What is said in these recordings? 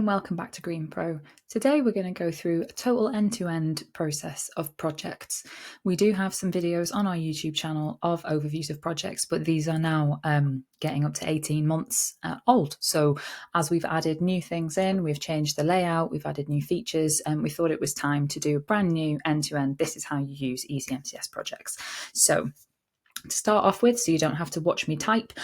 and welcome back to Green Pro. Today we're going to go through a total end-to-end process of projects. We do have some videos on our YouTube channel of overviews of projects, but these are now getting up to 18 months old. So as we've added new things in, we've changed the layout, we've added new features, and we thought it was time to do a brand new end-to-end. This is how you use Easy MCS projects. So to start off with, so you don't have to watch me type,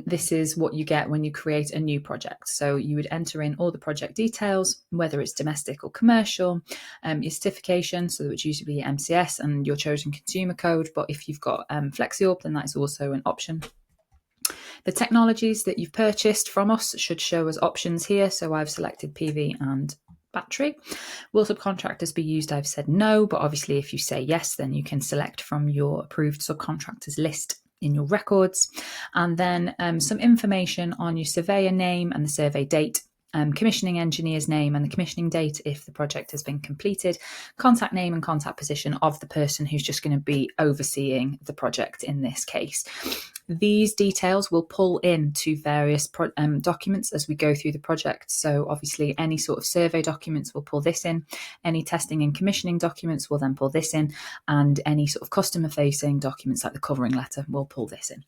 this is what you get when you create a new project. So you would enter in all the project details, whether it's domestic or commercial, your certification, so that would usually be MCS and your chosen consumer code, but if you've got FlexiOrb, then that's also an option. The technologies that you've purchased from us should show as options here, so I've selected PV and battery. Will subcontractors be used? I've said no, but obviously if you say yes, then you can select from your approved subcontractors list in your records. And then some information on your surveyor name and the survey date, commissioning engineer's name and the commissioning date if the project has been completed, contact name and contact position of the person who's just going to be overseeing the project in this case. These details will pull into various documents as we go through the project. So obviously any sort of survey documents will pull this in, any testing and commissioning documents will then pull this in, and any sort of customer facing documents like the covering letter will pull this in.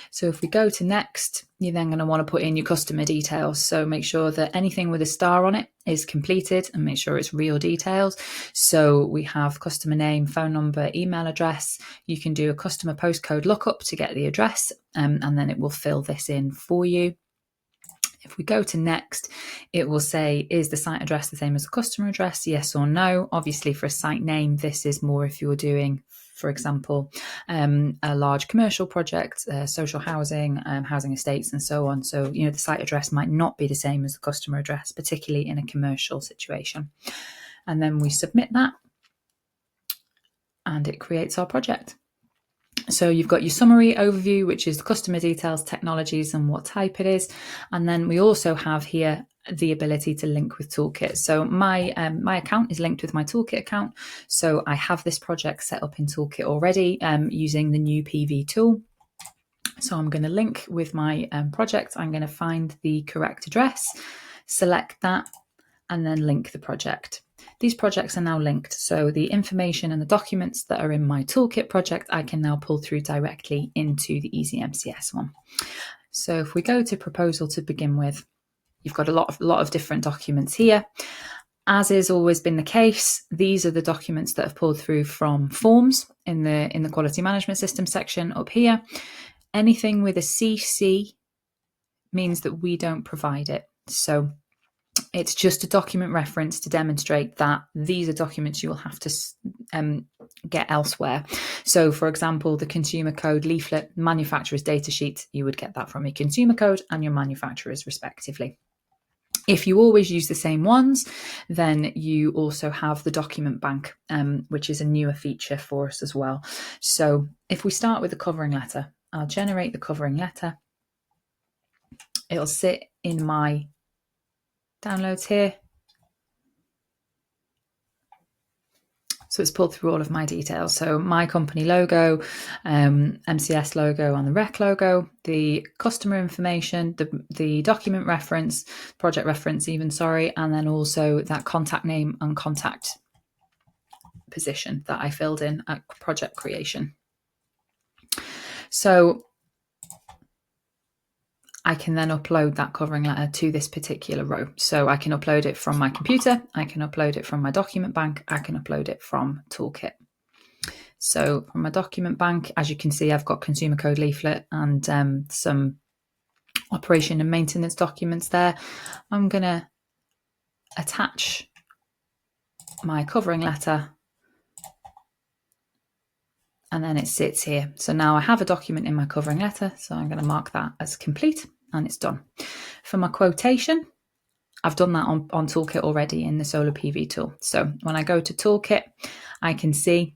So if we go to next, you're then going to want to put in your customer details. So make sure that anything with a star on it is completed and make sure it's real details. So we have customer name, phone number, email address. You can do a customer postcode lookup to get the address, and then it will fill this in for you. If we go to next, it will say, is the site address the same as the customer address? Yes or no. Obviously for a site name, this is more if you're doing, for example, a large commercial project, social housing, housing estates and so on. So, the site address might not be the same as the customer address, particularly in a commercial situation. And then we submit that and it creates our project. So you've got your summary overview, which is the customer details, technologies and what type it is. And then we also have here the ability to link with Toolkit. So my account is linked with my Toolkit account. So I have this project set up in Toolkit already using the new PV tool. So I'm going to link with my project. I'm going to find the correct address, select that, and then link the project. These projects are now linked, so the information and the documents that are in my Toolkit project, I can now pull through directly into the Easy MCS one. So if we go to proposal to begin with, you've got a lot of different documents here. As is always been the case, these are the documents that have pulled through from forms in the quality management system section up here. Anything with a CC means that we don't provide it. So it's just a document reference to demonstrate that these are documents you will have to get elsewhere. So, for example, the consumer code leaflet, manufacturer's data sheet, you would get that from your consumer code and your manufacturers respectively. If you always use the same ones, then you also have the document bank, which is a newer feature for us as well. So if we start with the covering letter, I'll generate the covering letter. It'll sit in my downloads here. So it's pulled through all of my details. So my company logo, MCS logo on the rec logo, the customer information, the document reference, project reference even, sorry, and then also that contact name and contact position that I filled in at project creation. So I can then upload that covering letter to this particular row. So I can upload it from my computer, I can upload it from my document bank, I can upload it from Toolkit. So from my document bank, as you can see, I've got consumer code leaflet and some operation and maintenance documents there. I'm going to attach my covering letter and then it sits here. So now I have a document in my covering letter, so I'm going to mark that as complete. And it's done. For my quotation, I've done that on Toolkit already in the Solar PV tool. So when I go to Toolkit, I can see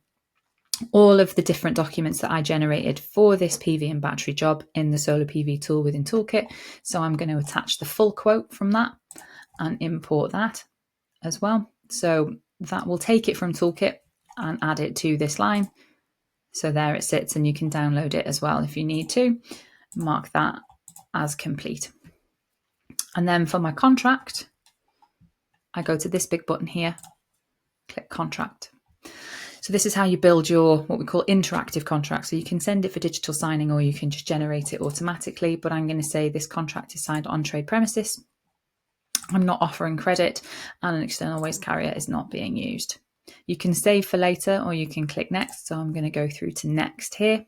all of the different documents that I generated for this PV and battery job in the Solar PV tool within Toolkit. So I'm going to attach the full quote from that and import that as well. So that will take it from Toolkit and add it to this line. So there it sits and you can download it as well if you need to. Mark that as complete. And then for my contract, I go to this big button here, click contract. So this is how you build your what we call interactive contract. So you can send it for digital signing or you can just generate it automatically. But I'm going to say this contract is signed on trade premises. I'm not offering credit and an external waste carrier is not being used. You can save for later or you can click next. So I'm going to go through to next here.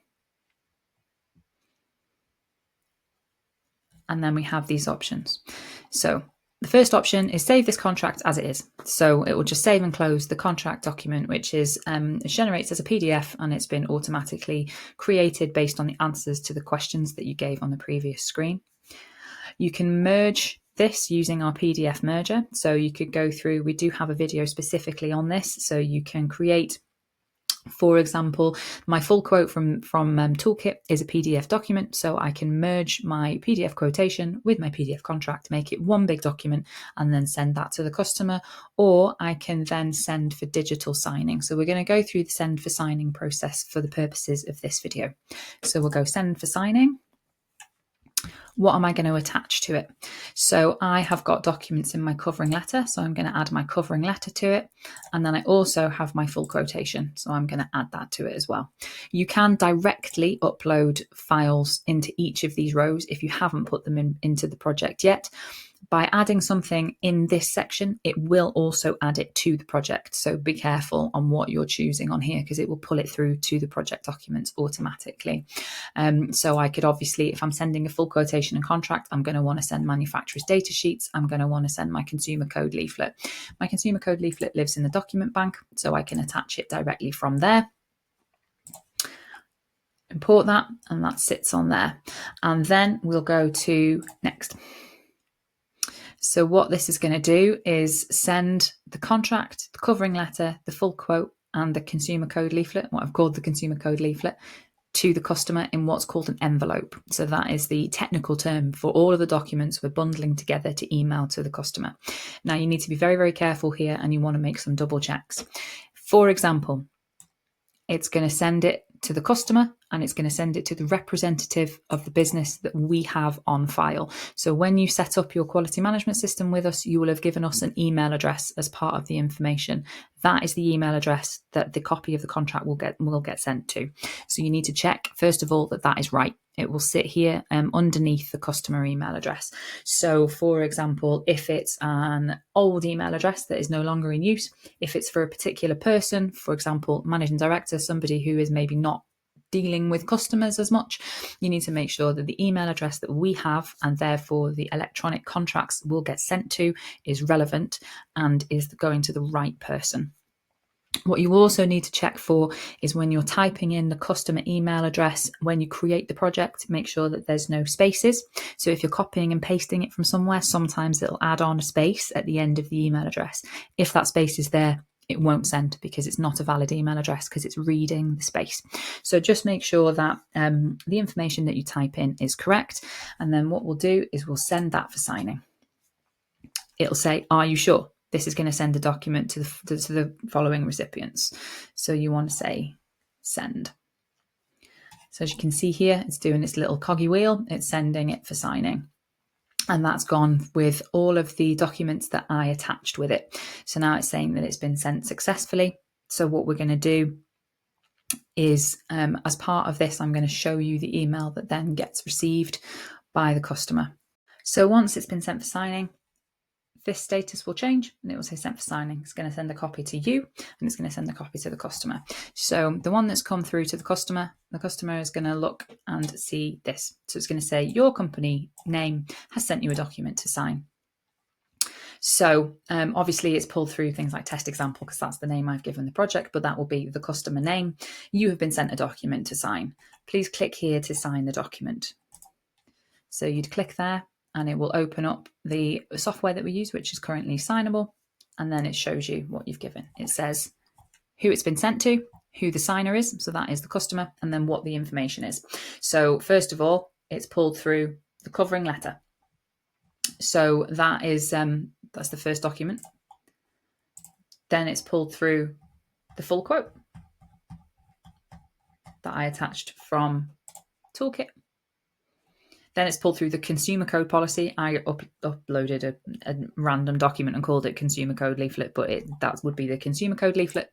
And then we have these options. So the first option is save this contract as it is. So it will just save and close the contract document, which is it generates as a PDF and it's been automatically created based on the answers to the questions that you gave on the previous screen. You can merge this using our PDF merger. So you could go through, we do have a video specifically on this. So you can create, for example, my full quote from Toolkit is a PDF document, so I can merge my PDF quotation with my PDF contract, make it one big document, and then send that to the customer, or I can then send for digital signing. So we're going to go through the send for signing process for the purposes of this video. So we'll go send for signing. What am I going to attach to it? So I have got documents in my covering letter. So I'm going to add my covering letter to it. And then I also have my full quotation. So I'm going to add that to it as well. You can directly upload files into each of these rows if you haven't put them into the project yet. By adding something in this section, it will also add it to the project. So be careful on what you're choosing on here because it will pull it through to the project documents automatically. So I could obviously, if I'm sending a full quotation and contract, I'm going to want to send manufacturer's data sheets. I'm going to want to send my consumer code leaflet. My consumer code leaflet lives in the document bank, so I can attach it directly from there. Import that, and that sits on there. And then we'll go to next. So what this is going to do is send the contract, the covering letter, the full quote, and the consumer code leaflet, what I've called the consumer code leaflet, to the customer in what's called an envelope. So that is the technical term for all of the documents we're bundling together to email to the customer. Now you need to be very, very careful here and you want to make some double checks. For example, it's going to send it to the customer and it's going to send it to the representative of the business that we have on file. So when you set up your quality management system with us, you will have given us an email address as part of the information. That is the email address that the copy of the contract will get sent to. So you need to check, first of all, that that is right. It will sit here underneath the customer email address. So for example, if it's an old email address that is no longer in use, if it's for a particular person, for example, managing director, somebody who is maybe not dealing with customers as much, you need to make sure that the email address that we have and therefore the electronic contracts will get sent to is relevant and is going to the right person. What you also need to check for is when you're typing in the customer email address, when you create the project, make sure that there's no spaces. So if you're copying and pasting it from somewhere, sometimes it'll add on a space at the end of the email address. If that space is there, it won't send because it's not a valid email address because it's reading the space. So just make sure that the information that you type in is correct. And then what we'll do is we'll send that for signing. It'll say, are you sure? This is going to send a document to the following recipients. So you want to say send. So as you can see here, it's doing its little coggy wheel. It's sending it for signing. And that's gone with all of the documents that I attached with it. So now it's saying that it's been sent successfully. So what we're going to do is, as part of this, I'm going to show you the email that then gets received by the customer. So once it's been sent for signing, this status will change and it will say sent for signing. It's going to send a copy to you and it's going to send a copy to the customer. So the one that's come through to the customer is going to look and see this. So it's going to say your company name has sent you a document to sign. So obviously it's pulled through things like test example because that's the name I've given the project, but that will be the customer name. You have been sent a document to sign. Please click here to sign the document. So you'd click there and it will open up the software that we use, which is currently signable. And then it shows you what you've given. It says who it's been sent to, who the signer is, so that is the customer, and then what the information is. So first of all, it's pulled through the covering letter. So that is that's the first document. Then it's pulled through the full quote that I attached from Toolkit. Then it's pulled through the consumer code policy. I uploaded a random document and called it consumer code leaflet, but that would be the consumer code leaflet.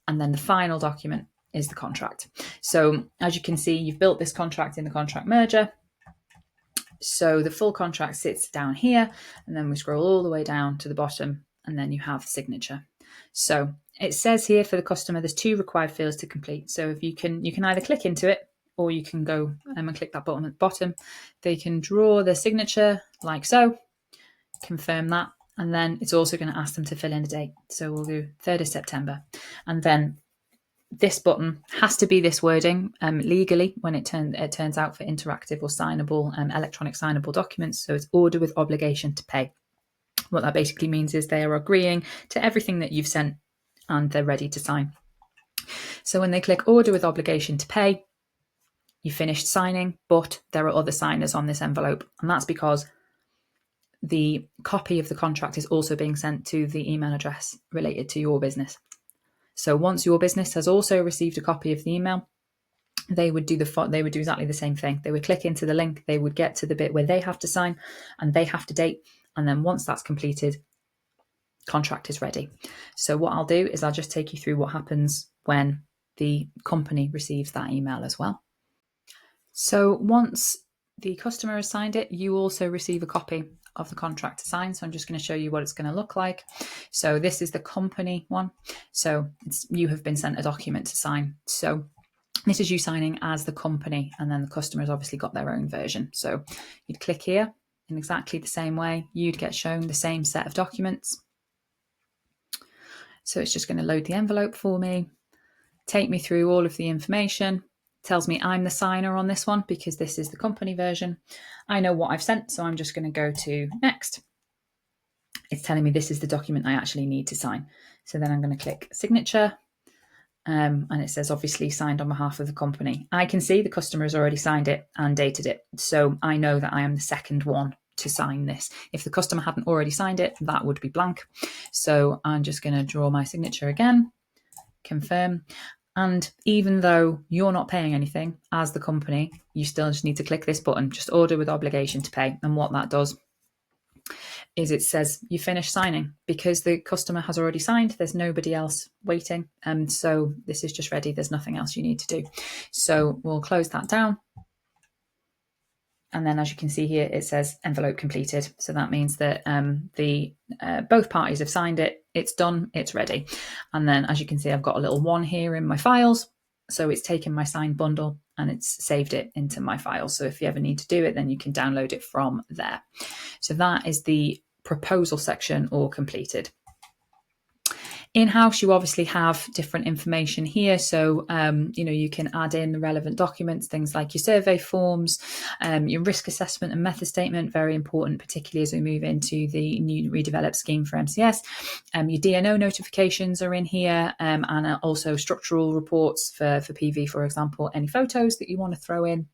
And then the final document is the contract. So as you can see, you've built this contract in the contract merger. So the full contract sits down here, and then we scroll all the way down to the bottom, and then you have the signature. So it says here for the customer, there's 2 required fields to complete. So if you can either click into it, or you can go and click that button at the bottom. They can draw their signature like so, confirm that, and then it's also going to ask them to fill in a date. So we'll do 3rd of September. And then this button has to be this wording legally when it turns out for interactive or signable electronic signable documents. So it's order with obligation to pay. What that basically means is they are agreeing to everything that you've sent and they're ready to sign. So when they click order with obligation to pay, you finished signing, but there are other signers on this envelope. And that's because the copy of the contract is also being sent to the email address related to your business. So once your business has also received a copy of the email, they would do exactly the same thing. They would click into the link, they would get to the bit where they have to sign and they have to date. And then once that's completed, contract is ready. So what I'll do is I'll just take you through what happens when the company receives that email as well. So once the customer has signed it, you also receive a copy of the contract to sign. So I'm just going to show you what it's going to look like. So this is the company one. So you have been sent a document to sign. So this is you signing as the company, and then the customer has obviously got their own version. So you'd click here in exactly the same way. You'd get shown the same set of documents. So it's just going to load the envelope for me, take me through all of the information. Tells me I'm the signer on this one because this is the company version. I know what I've sent, so I'm just going to go to next. It's telling me this is the document I actually need to sign. So then I'm going to click signature, and it says obviously signed on behalf of the company. I can see the customer has already signed it and dated it, so I know that I am the second one to sign this. If the customer hadn't already signed it, that would be blank. So I'm just going to draw my signature again, confirm. And even though you're not paying anything as the company, you still just need to click this button, just order with obligation to pay. And what that does is it says you finished signing because the customer has already signed. There's nobody else waiting. And so this is just ready. There's nothing else you need to do. So we'll close that down. And then as you can see here, it says envelope completed. So that means that both parties have signed it. It's done. It's ready. And then as you can see, I've got a little 1 here in my files. So it's taken my signed bundle and it's saved it into my files. So if you ever need to do it, then you can download it from there. So that is the proposal section all completed. In-house, you obviously have different information here. So, you can add in the relevant documents, things like your survey forms, your risk assessment and method statement, very important, particularly as we move into the new redeveloped scheme for MCS. Your DNO notifications are in here, and also structural reports for PV, for example, any photos that you want to throw in.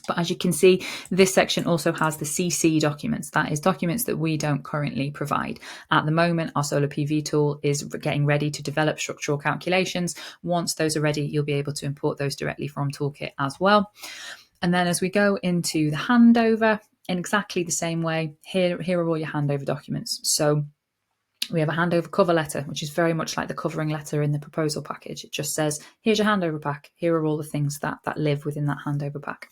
But as you can see, this section also has the CC documents. That is documents that we don't currently provide. At the moment, our solar PV tool is getting ready to develop structural calculations. Once those are ready, you'll be able to import those directly from Toolkit as well. And then as we go into the handover, in exactly the same way, here are all your handover documents. So we have a handover cover letter, which is very much like the covering letter in the proposal package. It just says, here's your handover pack. Here are all the things that live within that handover pack.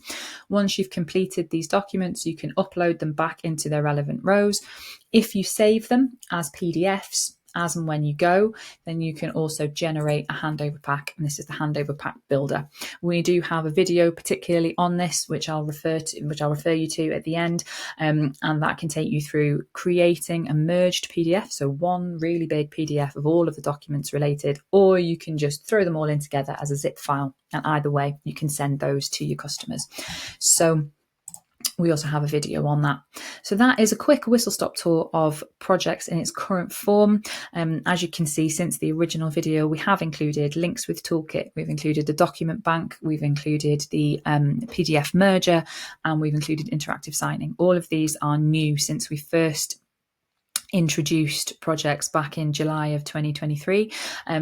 Once you've completed these documents, you can upload them back into their relevant rows. If you save them as PDFs, as and when you go, then you can also generate a handover pack. And this is the handover pack builder. We do have a video particularly on this, which I'll refer you to at the end. And that can take you through creating a merged PDF. So one really big PDF of all of the documents related, or you can just throw them all in together as a zip file. And either way, you can send those to your customers. So we also have a video on that. So that is a quick whistle-stop tour of projects in its current form. As you can see, since the original video, we have included links with Toolkit. We've included the document bank. We've included the PDF merger, and we've included interactive signing. All of these are new since we first introduced projects back in July of 2023.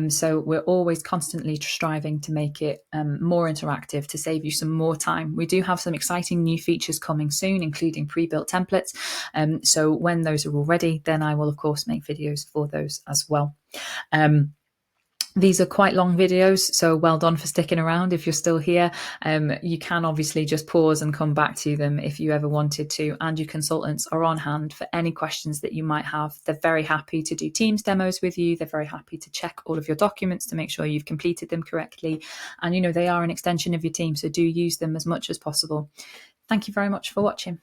So we're always constantly striving to make it more interactive to save you some more time. We do have some exciting new features coming soon, including pre-built templates. So when those are all ready, then I will of course make videos for those as well. These are quite long videos, so well done for sticking around if you're still here. You can obviously just pause and come back to them if you ever wanted to, and your consultants are on hand for any questions that you might have. They're very happy to do Teams demos with you. They're very happy to check all of your documents to make sure you've completed them correctly. And, you know, they are an extension of your team, so do use them as much as possible. Thank you very much for watching.